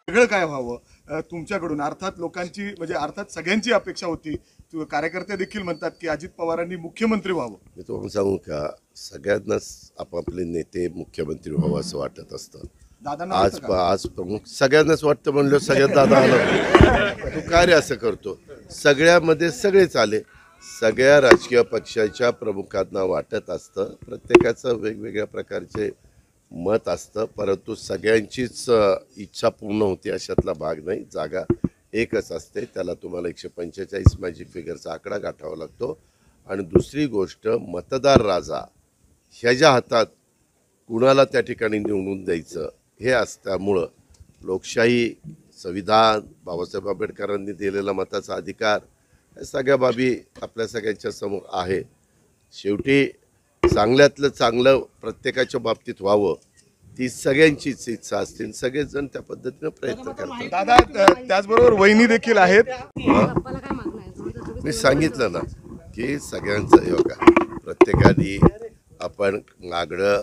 वेगळं काय व्हावं तुमच्याकडून? अर्थात लोकांची म्हणजे अर्थात सगळ्यांची अपेक्षा होती, कार्यकर्ते देखील म्हणतात की अजित पवारांनी मुख्यमंत्री व्हावं. मी तुम्हाला सांगू का, सगळ्यांनाच आपापले नेते मुख्यमंत्री व्हावं असं वाटत असतं. दादांना आज वाटतं का? आज प्रमुख सगळ्यांनाच वाटतं म्हणलं, सगळ्यात दादा आला. तू काय रे असं करतो? सगळ्यामध्ये सगळेच आले. सगळ्या राजकीय पक्षाच्या प्रमुखांना वाटत असतं, प्रत्येकाचं वेगवेगळ्या प्रकारचे मत असतं, परंतु सगळ्यांचीच इच्छा पूर्ण होती अशातला भाग नाही. जागा एकच असते, त्याला तुम्हाला 145 मॅजिक फिगरचा आकडा गाठावा लागतो. आणि दुसरी गोष्ट, मतदार राजा ह्याच्या हातात कुणाला त्या ठिकाणी निवडून द्यायचं हे असल्यामुळं लोकशाही, संविधान, बाबासाहेब आंबेडकरांनी दिलेला मताचा अधिकार, या सगळ्या बाबी आपल्या सगळ्यांच्या समोर आहे. शेवटी चांगल्यातलं चांगलं प्रत्येकाच्या बाबतीत व्हावं, ती सगळ्यांचीच इच्छा असते. सगळेजण त्या पद्धतीनं प्रयत्न करतात. दादा त्याचबरोबर वहिनी देखील आहेत. मी सांगितलं ना की सगळ्यांचं हे बघा, प्रत्येकाने आपण मागणं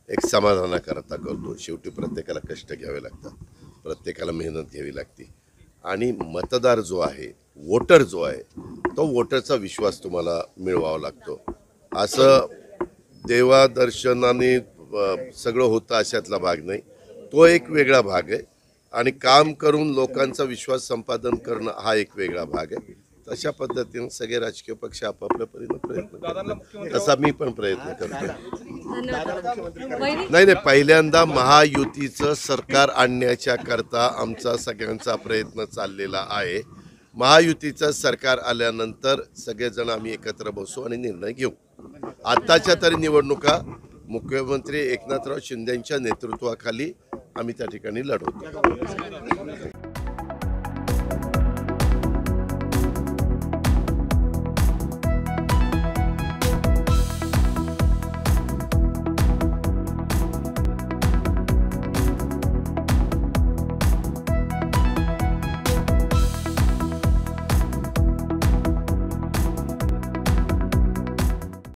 एक समाधानाकरता करतो. शेवटी प्रत्येकाला कष्ट घ्यावे लागतात, प्रत्येकाला मेहनत घ्यावी लागते. आणि मतदार जो आहे, वोटर जो आहे, तो वोटरचा विश्वास तुम्हाला मिळवावा लागतो. असं देवादर्शनाने सगळं होतं अशातला भाग नाही, तो एक वेगळा भाग आहे. आणि काम करून लोकांचा विश्वास संपादन करणं हा एक वेगळा भाग आहे. तशा पद्धतीने सगळे राजकीय पक्ष आपापल्या परीने प्रयत्न करतात, तसा मी पण प्रयत्न करतो. नाही, पहिल्यांदा महायुतीचं सरकार आणण्याच्या करता आमचा सगळ्यांचा प्रयत्न चाललेला आहे. महायुतीचं सरकार आल्यानंतर सगळेजण आम्ही एकत्र बसू आणि निर्णय घेऊ. आत्ताच्या तरी निवडणुका मुख्यमंत्री एकनाथराव शिंदेंच्या नेतृत्वाखाली आम्ही त्या ठिकाणी लढवतो.